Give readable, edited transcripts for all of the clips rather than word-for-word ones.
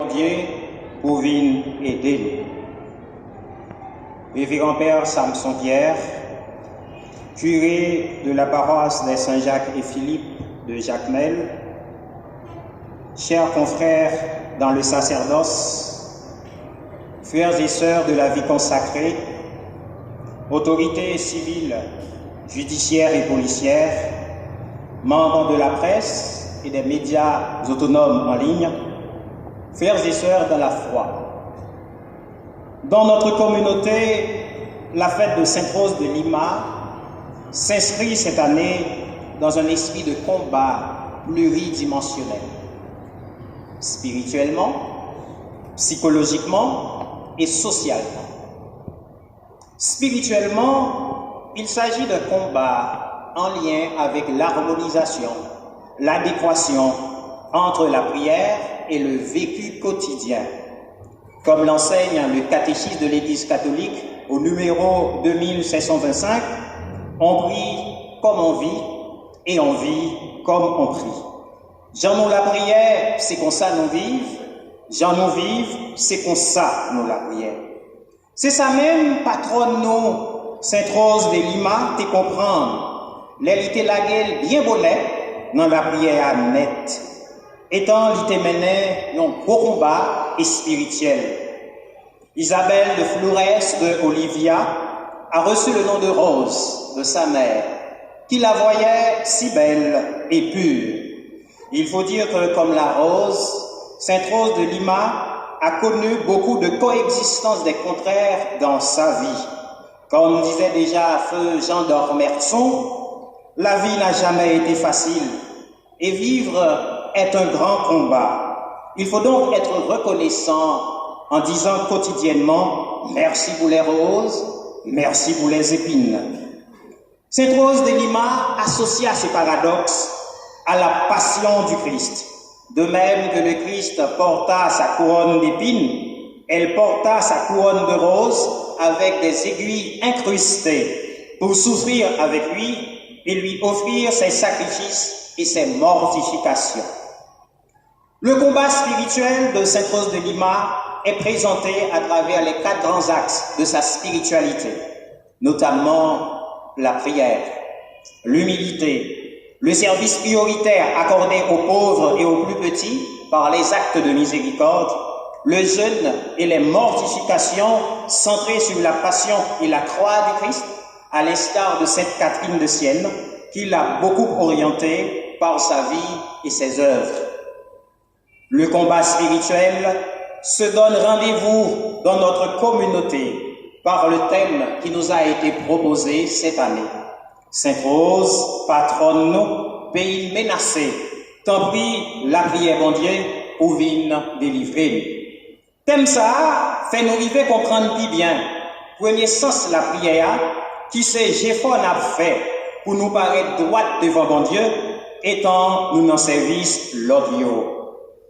Dieu, Bouvines et Délé. Révérend Père Samson Pierre, curé de la paroisse des Saint-Jacques et Philippe de Jacmel, chers confrères dans le sacerdoce, frères et sœurs de la vie consacrée, autorités civiles, judiciaires et policières, membres de la presse et des médias autonomes en ligne, frères et sœurs dans la foi. Dans notre communauté, la fête de Sainte-Rose de Lima s'inscrit cette année dans un esprit de combat pluridimensionnel. Spirituellement, psychologiquement et socialement. Spirituellement, il s'agit d'un combat en lien avec l'harmonisation, l'adéquation entre la prière et le vécu quotidien. Comme l'enseigne le catéchisme de l'Église catholique au numéro 2725, on prie comme on vit et on vit comme on prie. Jean nous la prière, c'est comme ça nous vivons. Jean nous vivent, c'est comme ça nous la prière. C'est ça même, patronne nous, Sainte-Rose de Lima, te comprendre. L'élité la gueule bien bonnet dans la prière nette. Étant l'ité mené un gros combat et spirituel. Isabelle de Flores de Olivia a reçu le nom de Rose de sa mère, qui la voyait si belle et pure. Il faut dire que comme la rose, Sainte-Rose de Lima a connu beaucoup de coexistence des contraires dans sa vie. Comme disait déjà feu Jean d'Ormerson, la vie n'a jamais été facile et vivre est un grand combat. Il faut donc être reconnaissant en disant quotidiennement « Merci pour les roses, merci pour les épines ». Sainte-Rose de Lima associe à ce paradoxe à la passion du Christ. De même que le Christ porta sa couronne d'épines, elle porta sa couronne de roses avec des aiguilles incrustées pour souffrir avec lui et lui offrir ses sacrifices et ses mortifications. Le combat spirituel de Sainte-Rose de Lima est présenté à travers les 4 grands axes de sa spiritualité, notamment la prière, l'humilité, le service prioritaire accordé aux pauvres et aux plus petits par les actes de miséricorde, le jeûne et les mortifications centrées sur la passion et la croix du Christ, à l'instar de Sainte Catherine de Sienne, qui l'a beaucoup orientée par sa vie et ses œuvres. Le combat spirituel se donne rendez-vous dans notre communauté par le thème qui nous a été proposé cette année. Sainte-Rose, patronne nous, pays menacé, t'en prie la prière bon Dieu, ou vine délivrer. Thème ça, fait nous arriver comprendre plus bien. Premier sens la prière, qui c'est j'effort n'a fait pour nous paraître droite devant bon Dieu, étant nous dans service l'audio.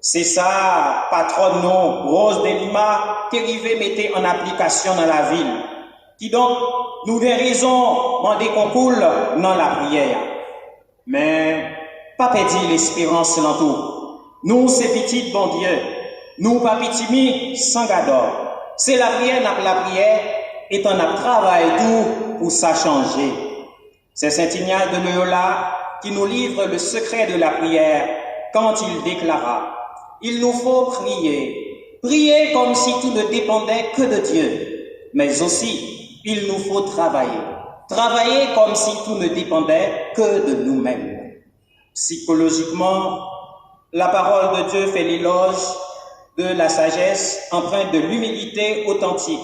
C'est ça, patronne nous, Rose de Lima, qui arrive mettre en application dans la ville. Qui donc, nous des raisons, mandé qu'on coule dans la prière. Mais, pas perdre l'espérance dans tout. Nous, c'est petit bon Dieu. Nous, pas petit sans gador. C'est la prière, n'a la prière, et on a travaillé tout pour ça changer. C'est Saint Ignace de Loyola qui nous livre le secret de la prière quand il déclara: il nous faut prier. Prier comme si tout ne dépendait que de Dieu. Mais aussi, il nous faut travailler. Travailler comme si tout ne dépendait que de nous-mêmes. Psychologiquement, la parole de Dieu fait l'éloge de la sagesse empreinte de l'humilité authentique.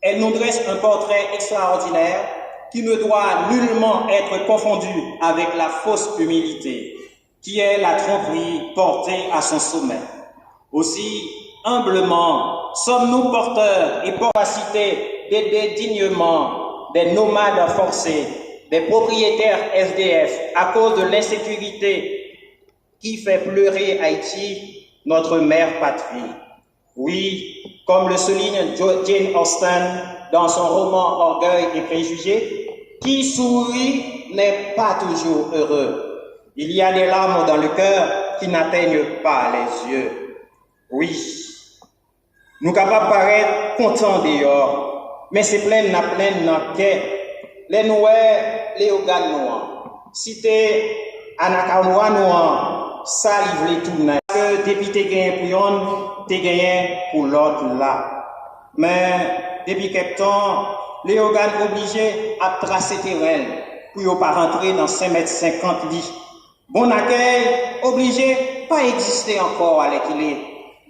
Elle nous dresse un portrait extraordinaire qui ne doit nullement être confondu avec la fausse humilité, qui est la tromperie portée à son sommet. Aussi, humblement, sommes-nous porteurs et capacités d'aider dignement des nomades forcés, des propriétaires SDF à cause de l'insécurité qui fait pleurer Haïti, notre mère patrie. Oui, comme le souligne Jane Austen dans son roman Orgueil et préjugés, qui sourit n'est pas toujours heureux. Il y a des larmes dans le cœur qui n'atteignent pas les yeux. Oui, nous capables de paraître contents dehors, mais c'est plein dans les nouais, les organes noirs. Si t'es Anakawa noir, ça livre les tournages. Que depuis t'es gagné pour yon, t'es gagné pour l'autre là. Mais depuis quelque temps, les organes obligés à tracer terrain pour ne pas rentrer dans 5,50 m lits. Bon accueil obligé pas exister encore à l'équilibre.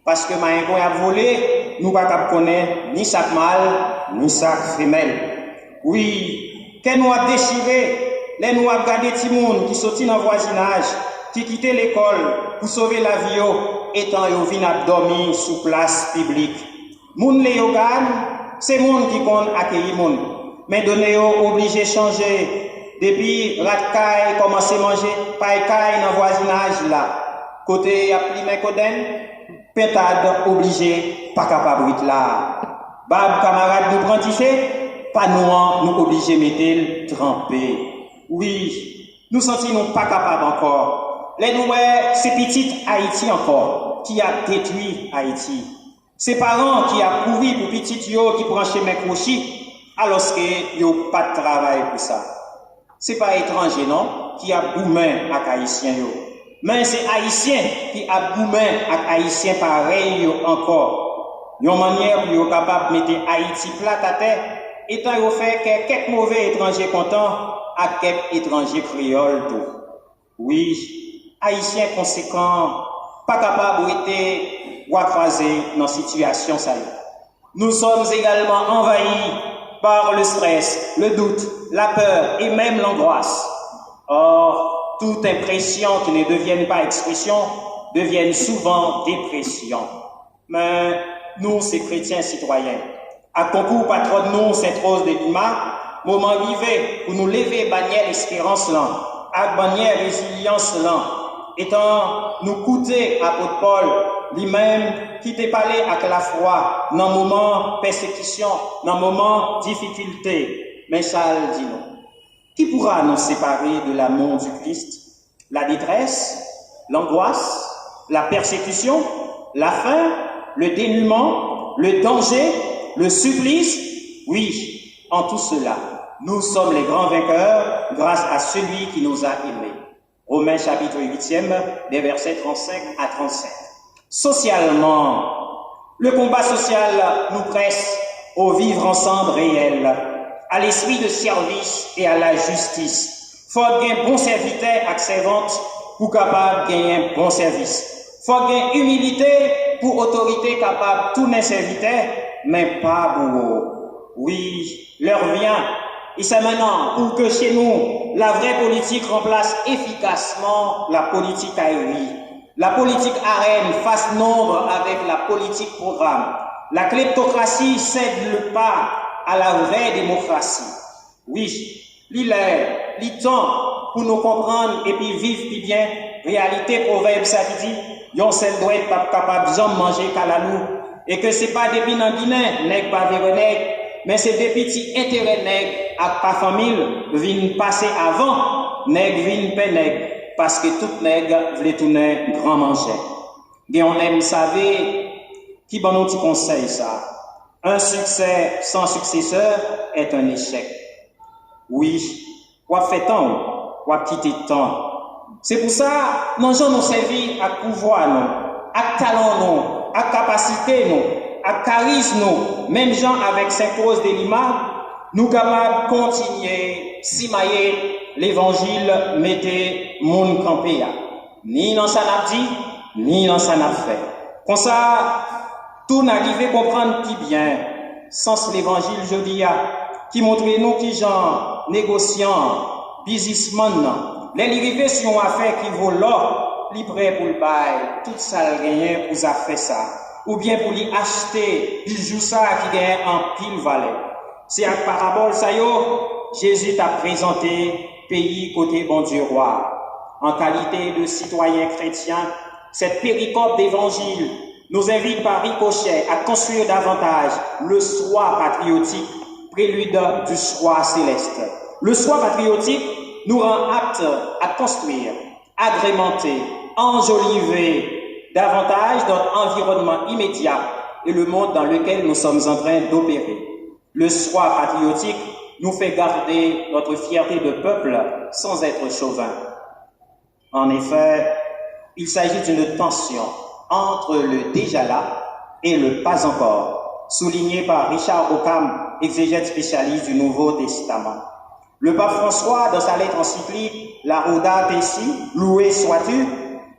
Parce que Maïngo a volé, nous ne pouvons pas connaître ni sac mâle, ni sac femelle. Oui, quand nous avons déchiré, les nous avons gardé des gens qui sortent dans le voisinage, qui quittent l'école pour sauver la vie, étant qu'ils viennent dormir sous place publique. Moun les organes, c'est moun qui compte accueillir moun. Mais donné obligé de changer. Depuis rat commencé à manger, paille dans le voisinage là. Côté y a pris mes coden, pétade obligé, pas capable de là. Bab camarade nous prend pas nous obligé mettre le tremper. Oui, nous sentons pas capables encore. Les nouais, c'est petite Haïti encore, qui a détruit Haïti. Ses parents qui a couru pour petit yo qui prend chemin crochi, alors que yo pas de travail pour ça. C'est pas étranger non, qui a boumé avec haïtien yo. Mais c'est haïtien qui a boumé avec haïtien pareil yo encore. Yon manière pour yo capable de mettre Haïti plat à terre, étant yo fait que quelques mauvais étrangers contents à quelques étrangers créoles tout. Oui, haïtien conséquent, pas capable d'être ou croiser dans la situation ça. Nous sommes également envahis par le stress, le doute, la peur et même l'angoisse. Or, toute impression qui ne devienne pas expression devienne souvent dépression. Mais nous, ces chrétiens citoyens, à concours patron de nous, Sainte-Rose de Lima, moment arrivé pour nous lever bannière espérance là, à bannière résilience là, étant nous coûter apôtre Paul, lui-même qui t'a parlé avec la foi dans le moment persécution, dans le moment difficulté. Mais ça le dit non. Qui pourra nous séparer de l'amour du Christ? La détresse, l'angoisse, la persécution, la faim, le dénuement, le danger, le supplice? Oui, en tout cela, nous sommes les grands vainqueurs grâce à celui qui nous a aimés. Romains chapitre 8e, des versets 35 à 37. Socialement, le combat social nous presse au vivre ensemble réel, à l'esprit de service et à la justice. Faut gagner bon serviteur avec servante pour capable gagner un bon service. Faut gagner humilité pour autorité capable tourner serviteur, mais pas bourreau. Oui, l'heure vient. Et c'est maintenant pour que chez nous, la vraie politique remplace efficacement la politique aérienne. La politique arène fasse nombre avec la politique programme. La kleptocratie cède le pas à la vraie démocratie. Oui, l'heure pour nous comprendre et puis vivre puis bien, réalité proverbe ça dit, yon seul doit être pas capable de manger calalou, et que c'est pas depuis dans Guinée, nèg pas nèg, mais c'est des petits intérêts nèg à pas famille viennent passer avant, nèg viennent paix nèg. Parce que tout nègre voulait tourner grand manger. Et on aime savoir qui bon nous petit conseil ça. Un succès sans successeur est un échec. Oui, on fait temps, on quitter temps. C'est pour ça, nos gens nous servent à pouvoir nous, à talent nous, à capacité nous, à charisme nous, même gens avec Sainte-Rose de Lima, nous capables de continuer, simailler l'évangile, mettez mon campé. Ni dans sa n'a dit, ni dans sa n'a fait. Comme ça, tout n'arrive à comprendre qui bien, sens l'évangile, je dis, qui montre nous qui gens, négociants, businessmen, les arrivés sur une affaire qui vaut l'or, li prêt pour le bail, tout ça le gagne pour a fait ça. Ou bien pour lui acheter, bijou ça qui gagne en pile valeur. C'est à parabole ça yo, Jésus t'a présenté pays côté bon Dieu roi. En qualité de citoyen chrétien, cette péricope d'évangile nous invite par ricochet à construire davantage le soi patriotique, prélude du soi céleste. Le soi patriotique nous rend aptes à construire, agrémenter, enjoliver davantage notre environnement immédiat et le monde dans lequel nous sommes en train d'opérer. Le soi patriotique nous fait garder notre fierté de peuple sans être chauvin. En effet, il s'agit d'une tension entre le déjà là et le pas encore, souligné par Richard Ockham, exégète spécialiste du Nouveau Testament. Le pape François, dans sa lettre encyclique Laudato Si, loué sois-tu,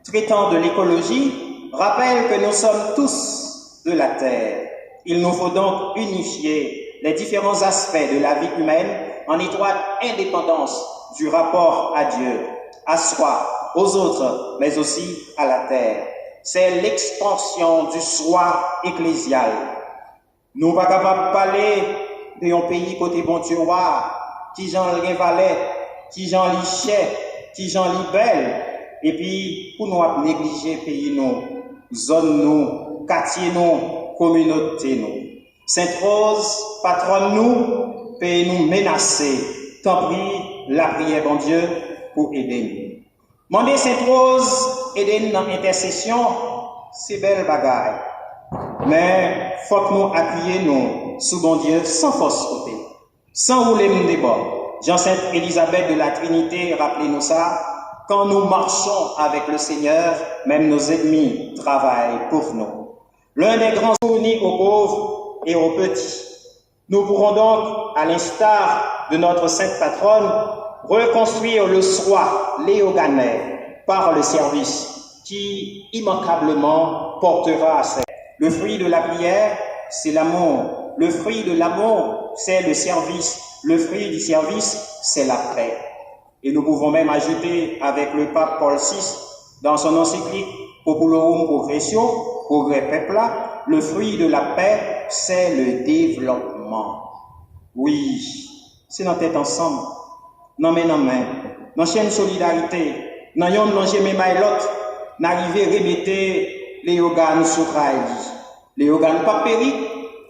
traitant de l'écologie, rappelle que nous sommes tous de la terre. Il nous faut donc unifier les différents aspects de la vie humaine en étroite indépendance du rapport à Dieu, à soi, aux autres, mais aussi à la terre. C'est l'expansion du soi ecclésial. Nous ne sommes pas capables de parler d'un pays côté bon Dieu, qui j'en valait, qui j'en lichait, qui j'en libelle, et puis pour nous négliger pays nous, zone nous, quartier nous, communauté nous. Sainte Rose, patronne nous, pays nous menacer. Tant pis, la prière, bon Dieu, pour aider nous. Mandez Sainte Rose, aider nous dans l'intercession, c'est belle bagaille. Mais faut que nous appuyions nous sous bon Dieu sans force côté, sans rouler nous des bords. Jean-Sainte Élisabeth de la Trinité, rappelez-nous ça, quand nous marchons avec le Seigneur, même nos ennemis travaillent pour nous. L'un des grands fournis aux pauvres et aux petits. Nous pourrons donc, à l'instar de notre sainte patronne, reconstruire le soi léoganais par le service qui immanquablement portera à ses. Le fruit de la prière, c'est l'amour. Le fruit de l'amour, c'est le service. Le fruit du service, c'est la paix. Et nous pouvons même ajouter avec le pape Paul VI, dans son encyclique Populorum Progressio, Progrès Pepla, le fruit de la paix, c'est le développement. Oui, c'est notre tête ensemble. Non mais, dans chaîne solidarité, dans yon manger même l'autre, n'arriver remettre les organes sur les organes pas péri,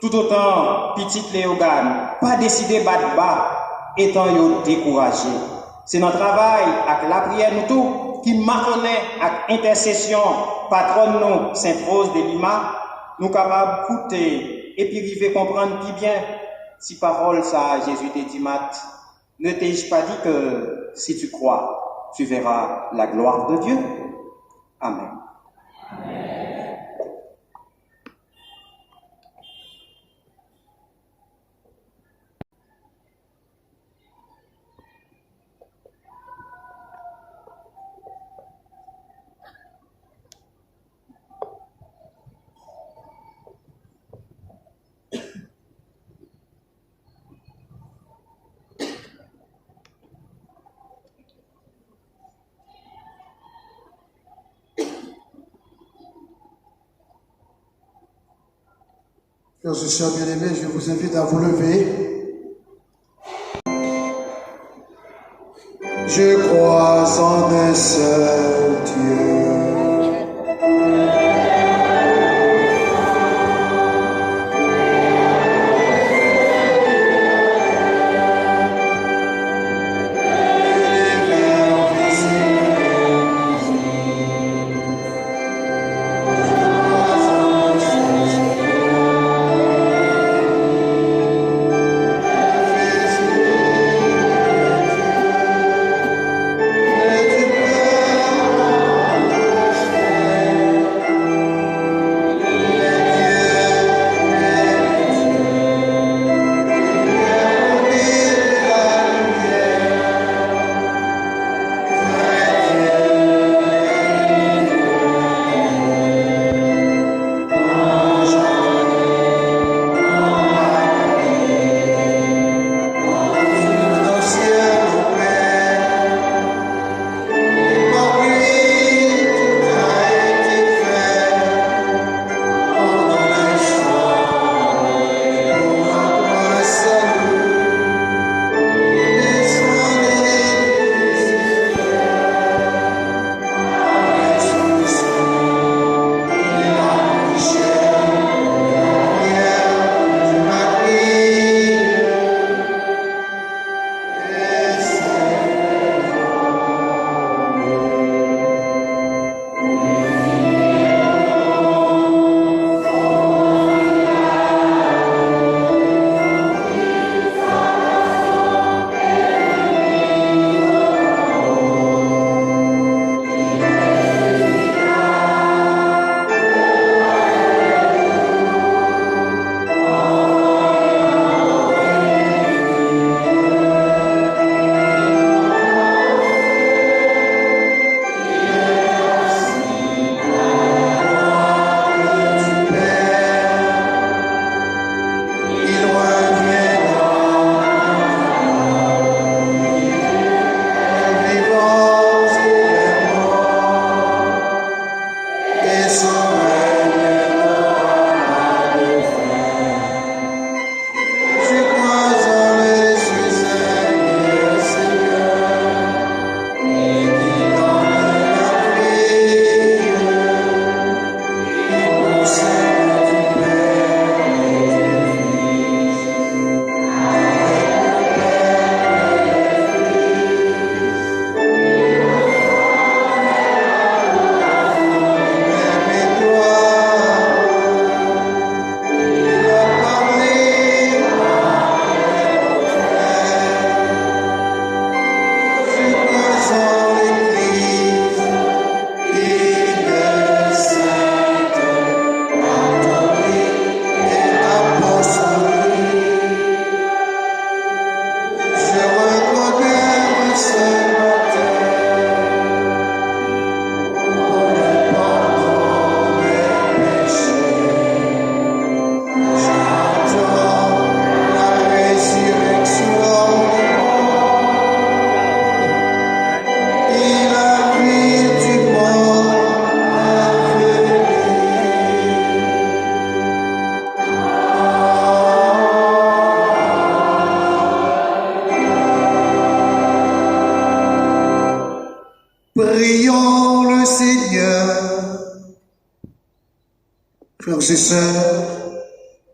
tout autant petite les organes, pas décider battre bas, étant yo découragé. C'est notre travail avec la prière nous tout qui marconnaît avec intercession patronne nous Sainte Rose de Lima, nous capables d'écouter et puis arriver comprendre qui bien si parole ça Jésus te dit mat, ne t'ai-je pas dit que si tu crois, tu verras la gloire de Dieu. Amen. Amen. Frères et sœurs bien-aimés, je vous invite à vous lever. Je crois en un seul Dieu. et sœurs,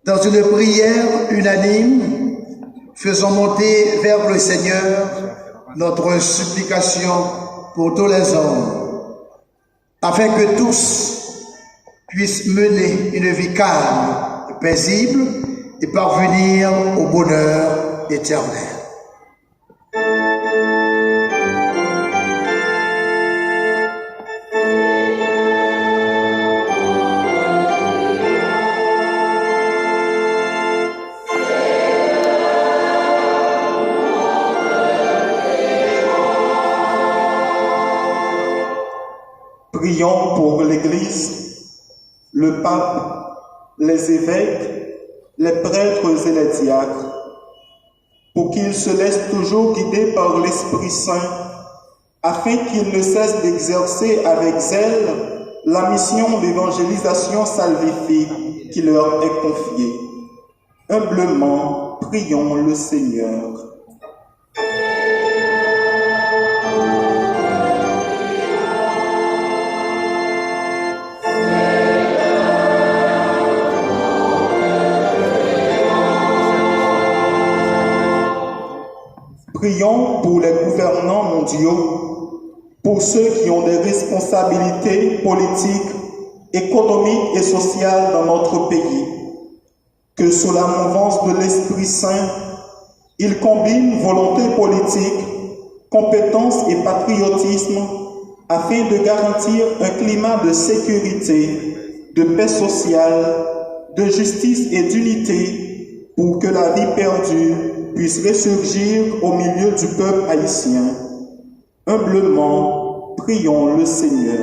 dans une prière unanime, faisons monter vers le Seigneur notre supplication pour tous les hommes, afin que tous puissent mener une vie calme et paisible et parvenir au bonheur éternel. Prions pour l'Église, le pape, les évêques, les prêtres et les diacres, pour qu'ils se laissent toujours guider par l'Esprit Saint, afin qu'ils ne cessent d'exercer avec zèle la mission d'évangélisation salvifique qui leur est confiée. Humblement, prions le Seigneur. Prions pour les gouvernants mondiaux, pour ceux qui ont des responsabilités politiques, économiques et sociales dans notre pays, que sous la mouvance de l'Esprit Saint, ils combinent volonté politique, compétence et patriotisme afin de garantir un climat de sécurité, de paix sociale, de justice et d'unité pour que la vie perdue puisse ressurgir au milieu du peuple haïtien. Humblement, prions le Seigneur.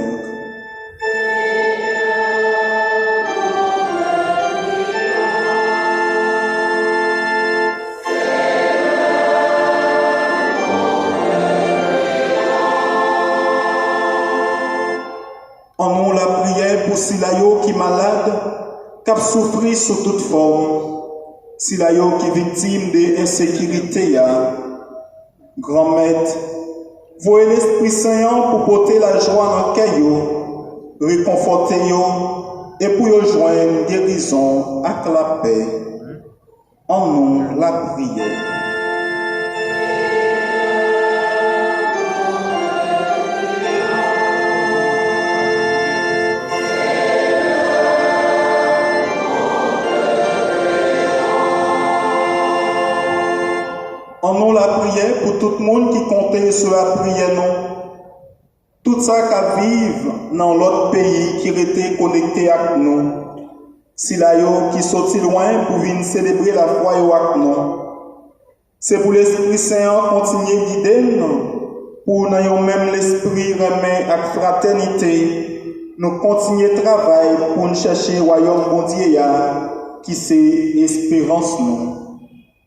En nous la prière pour Silayo qui est malade, qui souffre sous toute forme. Silayo qui est victime de insécurité, grand maître, voyez l'Esprit Saint pour porter la joie dans le cœur, réconforter et pour y joindre guérison avec la paix. En nous la prière. En nous la prière pour tout le monde qui compte sur la prière, non. Tout ça qui vivent dans l'autre pays qui était connecté avec nous. Si là qui sorti loin pour venir célébrer la foi avec nous. C'est pour l'Esprit Saint continuer à guider nous, pour nous même l'Esprit remet avec fraternité, nous continuer le travail pour nous chercher le royaume bon Dieu qui c'est l'espérance nous.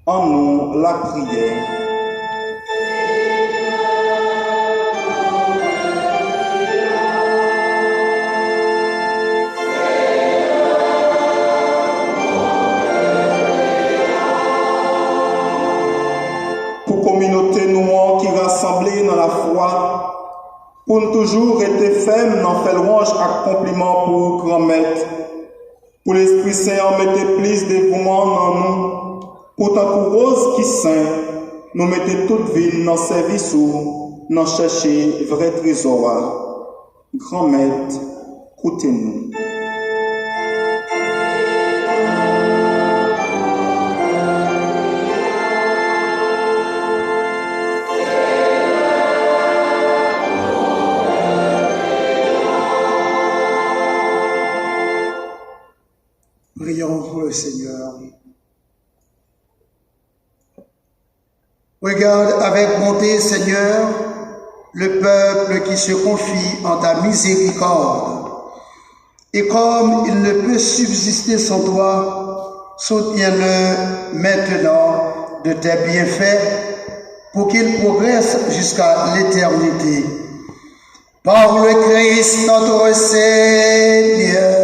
En nous la prière. Pour communauté nous qui rassemblée dans la foi, pour nous toujours être fermes dans faire louange et compliment pour grand maître. Pour l'Esprit Saint, mettez plus de dévouement dans nous. Pour ta rose qui saint, nous mettons toute ville dans service ou dans chercher vrai trésor. Grand maître, écoutez-nous. Prions pour le Seigneur. Regarde avec bonté, Seigneur, le peuple qui se confie en ta miséricorde. Et comme il ne peut subsister sans toi, soutiens-le maintenant de tes bienfaits pour qu'il progresse jusqu'à l'éternité. Par le Christ notre Seigneur.